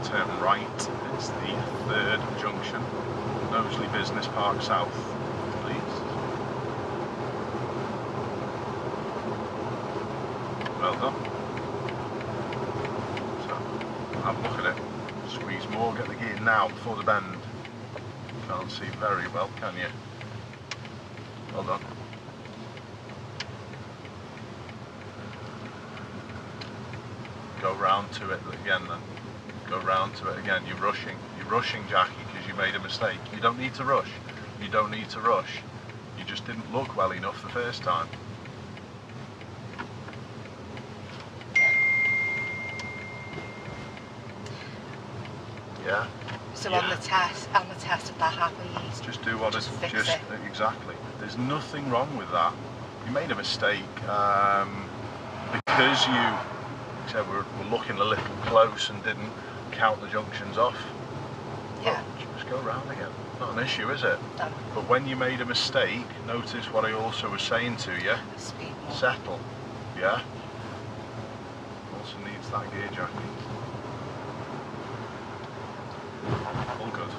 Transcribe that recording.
turn right. It's the 3rd junction, Knowsley Business Park South, please. Well done. So, have a look at it. Squeeze more, get the gear now before the bend. Can't see very well, can you? Well done. Go round to it again then. Go round to it again. You're rushing, Jackie, because you made a mistake. You don't need to rush. You don't need to rush. You just didn't look well enough the first time. Yeah. So yeah. on the test, if that happens, just do what just fix it. Exactly. There's nothing wrong with that. You made a mistake because you said we're looking a little close and didn't count the junctions off. Yeah. Well, just go round again. Not an issue, is it? No. But when you made a mistake, notice what I also was saying to you. Speed more. Settle. Yeah. Also needs that gear jacket. All good.